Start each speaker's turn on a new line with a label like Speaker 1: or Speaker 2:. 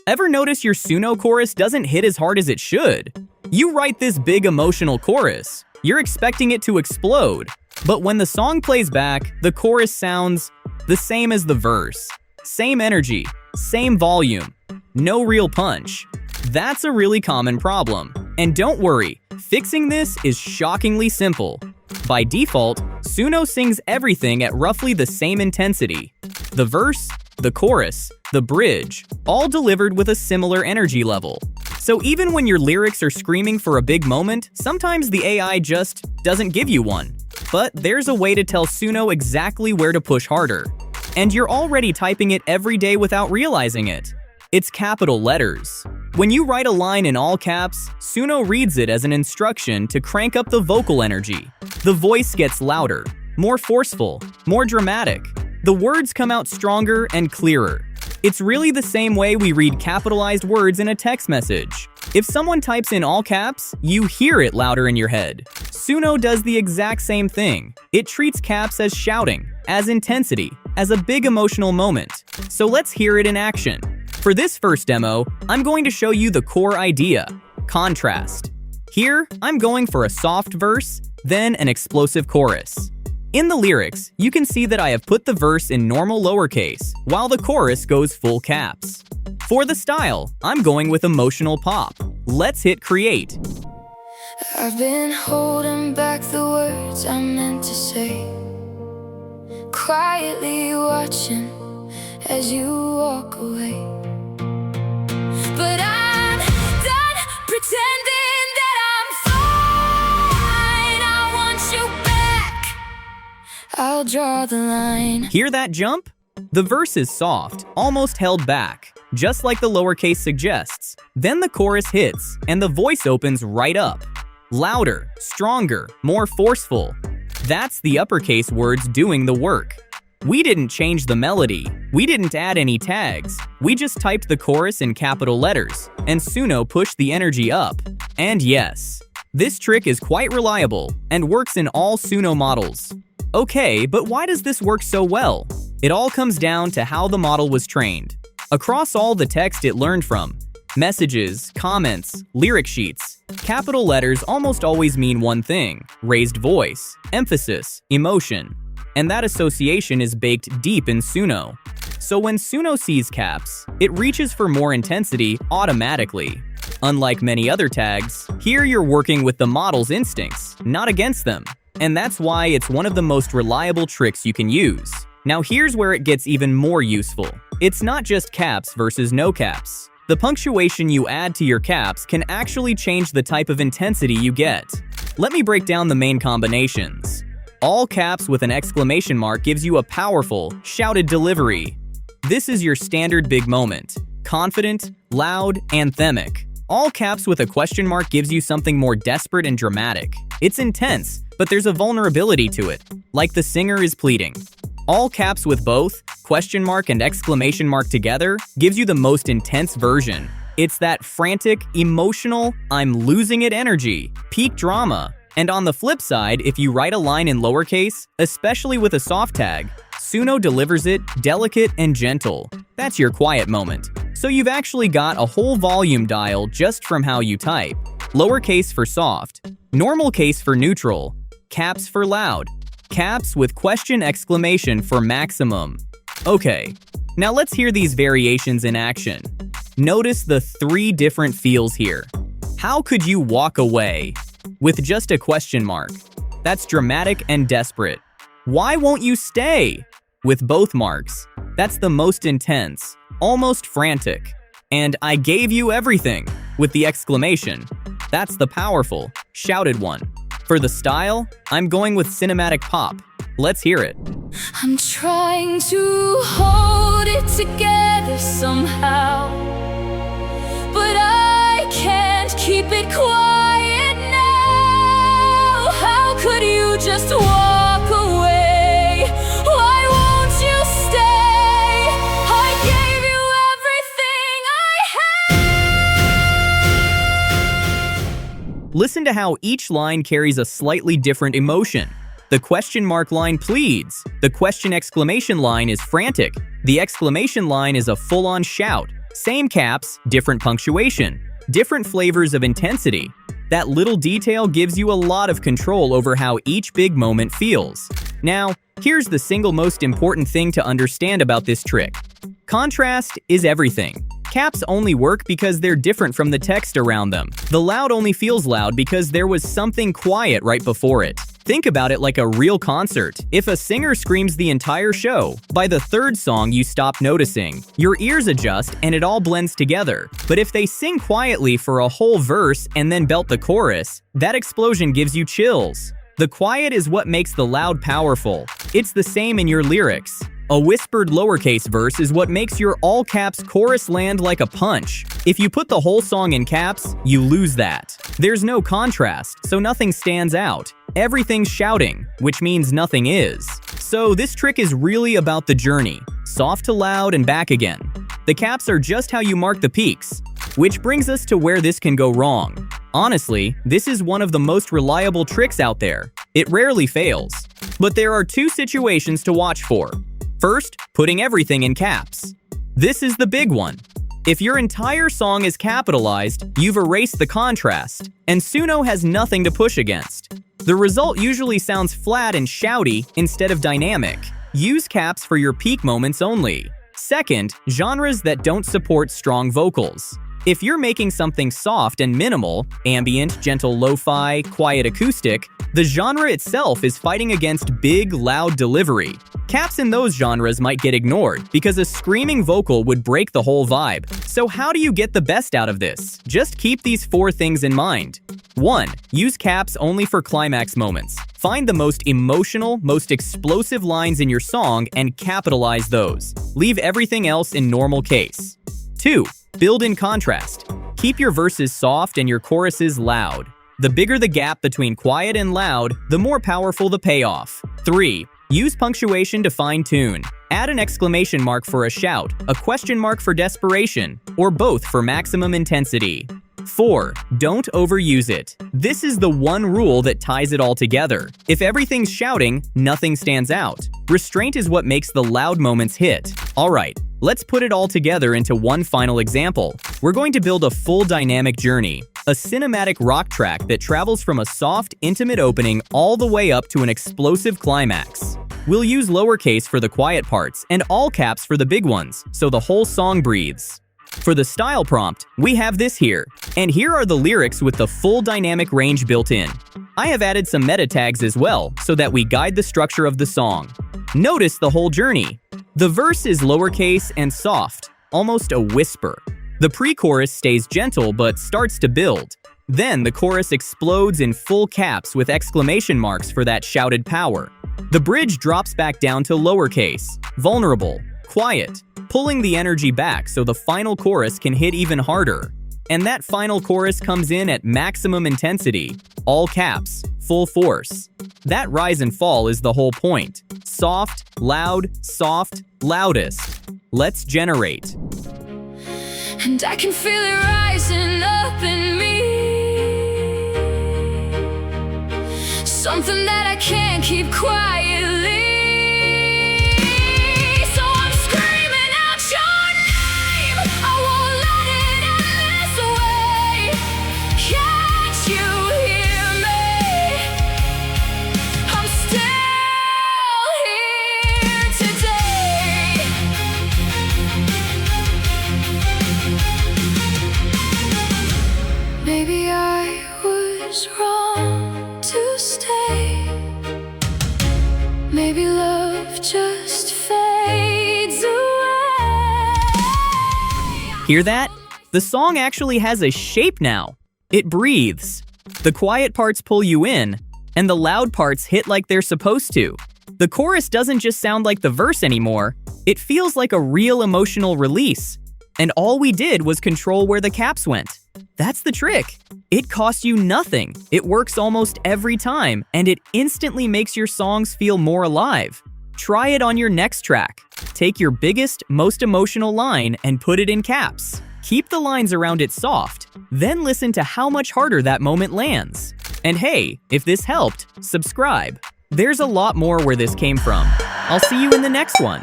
Speaker 1: Ever notice your Suno chorus doesn't hit as hard as it should? You write this big emotional chorus. You're expecting it to explode. But when the song plays back, the chorus sounds the same as the verse. Same energy, same volume, no real punch. That's a really common problem. And don't worry, fixing this is shockingly simple. By default, Suno sings everything at roughly the same intensity. The verse, the chorus, the bridge, all delivered with a similar energy level. So even when your lyrics are screaming for a big moment, sometimes the AI just doesn't give you one. But there's a way to tell Suno exactly where to push harder. And you're already typing it every day without realizing it. It's capital letters. When you write a line in all caps, Suno reads it as an instruction to crank up the vocal energy. The voice gets louder, more forceful, more dramatic. The words come out stronger and clearer. It's really the same way we read capitalized words in a text message. If someone types in all caps, you hear it louder in your head. Suno does the exact same thing. It treats caps as shouting, as intensity, as a big emotional moment. So let's hear it in action. For this first demo, I'm going to show you the core idea, contrast. Here, I'm going for a soft verse, then an explosive chorus. In the lyrics, you can see that I have put the verse in normal lowercase, while the chorus goes full caps. For the style, I'm going with emotional pop. Let's hit create.
Speaker 2: I've been holding back the words I meant to say, quietly watching as you walk away. But I'm done pretending that I'm fine. I want you back. I'll draw the line.
Speaker 1: Hear that jump? The verse is soft, almost held back, just like the lowercase suggests. Then the chorus hits, and the voice opens right up. Louder, stronger, more forceful. That's the uppercase words doing the work. We didn't change the melody. We didn't add any tags. We just typed the chorus in capital letters, and Suno pushed the energy up. And yes, this trick is quite reliable and works in all Suno models. Okay, but why does this work so well? It all comes down to how the model was trained. Across all the text it learned from, messages, comments, lyric sheets, capital letters almost always mean one thing: raised voice, emphasis, emotion. And that association is baked deep in Suno. So when Suno sees caps, it reaches for more intensity automatically. Unlike many other tags, here you're working with the model's instincts, not against them. And that's why it's one of the most reliable tricks you can use. Now here's where it gets even more useful. It's not just caps versus no caps. The punctuation you add to your caps can actually change the type of intensity you get. Let me break down the main combinations. All caps with an exclamation mark gives you a powerful, shouted delivery. This is your standard big moment. Confident, loud, anthemic. All caps with a question mark gives you something more desperate and dramatic. It's intense, but there's a vulnerability to it, like the singer is pleading. All caps with both question mark and exclamation mark together gives you the most intense version. It's that frantic, emotional, I'm losing it energy, peak drama. And on the flip side, if you write a line in lowercase, especially with a soft tag, Suno delivers it delicate and gentle. That's your quiet moment. So you've actually got a whole volume dial just from how you type. Lowercase for soft, normal case for neutral, caps for loud, caps with question exclamation for maximum. Okay, now let's hear these variations in action. Notice the 3 different feels here. How could you walk away? With just a question mark. That's dramatic and desperate. Why won't you stay? With both marks. That's the most intense, almost frantic. And I gave you everything, with the exclamation. That's the powerful, shouted one. For the style, I'm going with cinematic pop. Let's hear it.
Speaker 2: I'm trying to hold it together somehow, but I can't keep it quiet now. How could you just walk away? Why won't you stay? I gave you everything I had.
Speaker 1: Listen to how each line carries a slightly different emotion. The question mark line pleads. The question exclamation line is frantic. The exclamation line is a full-on shout. Same caps, different punctuation, different flavors of intensity. That little detail gives you a lot of control over how each big moment feels. Now, here's the single most important thing to understand about this trick. Contrast is everything. Caps only work because they're different from the text around them. The loud only feels loud because there was something quiet right before it. Think about it like a real concert. If a singer screams the entire show, by the third song you stop noticing. Your ears adjust and it all blends together. But if they sing quietly for a whole verse and then belt the chorus, that explosion gives you chills. The quiet is what makes the loud powerful. It's the same in your lyrics. A whispered lowercase verse is what makes your all-caps chorus land like a punch. If you put the whole song in caps, you lose that. There's no contrast, so nothing stands out. Everything's shouting, which means nothing is. So this trick is really about the journey, soft to loud and back again. The caps are just how you mark the peaks. Which brings us to where this can go wrong. Honestly, this is one of the most reliable tricks out there. It rarely fails. But there are two situations to watch for. First, putting everything in caps. This is the big one. If your entire song is capitalized, you've erased the contrast, and Suno has nothing to push against. The result usually sounds flat and shouty instead of dynamic. Use caps for your peak moments only. Second, genres that don't support strong vocals. If you're making something soft and minimal, ambient, gentle lo-fi, quiet acoustic, the genre itself is fighting against big, loud delivery. Caps in those genres might get ignored because a screaming vocal would break the whole vibe. So how do you get the best out of this? Just keep these 4 things in mind. 1. Use caps only for climax moments. Find the most emotional, most explosive lines in your song and capitalize those. Leave everything else in normal case. 2. Build in contrast. Keep your verses soft and your choruses loud. The bigger the gap between quiet and loud, the more powerful the payoff. 3. Use punctuation to fine-tune. Add an exclamation mark for a shout, a question mark for desperation, or both for maximum intensity. 4. Don't overuse it. This is the one rule that ties it all together. If everything's shouting, nothing stands out. Restraint is what makes the loud moments hit. Alright, let's put it all together into one final example. We're going to build a full dynamic journey, a cinematic rock track that travels from a soft, intimate opening all the way up to an explosive climax. We'll use lowercase for the quiet parts and all caps for the big ones, so the whole song breathes. For the style prompt, we have this here. And here are the lyrics with the full dynamic range built in. I have added some meta tags as well, so that we guide the structure of the song. Notice the whole journey. The verse is lowercase and soft, almost a whisper. The pre-chorus stays gentle but starts to build. Then the chorus explodes in full caps with exclamation marks for that shouted power. The bridge drops back down to lowercase, vulnerable, quiet, pulling the energy back so the final chorus can hit even harder. And that final chorus comes in at maximum intensity, all caps, full force. That rise and fall is the whole point. Soft, loudest. Let's generate.
Speaker 2: And I can feel it rising up in me, something that I can't keep quietly. So I'm screaming out your name, I won't let it end this way. Can't you hear me? I'm still here today. Maybe I was wrong to stay. Maybe love just fades away.
Speaker 1: Hear that? The song actually has a shape now. It breathes. The quiet parts pull you in, and the loud parts hit like they're supposed to. The chorus doesn't just sound like the verse anymore. It feels like a real emotional release. And all we did was control where the caps went. That's the trick. It costs you nothing. It works almost every time, and it instantly makes your songs feel more alive. Try it on your next track. Take your biggest, most emotional line and put it in caps. Keep the lines around it soft. Then listen to how much harder that moment lands. And hey, if this helped, subscribe. There's a lot more where this came from. I'll see you in the next one.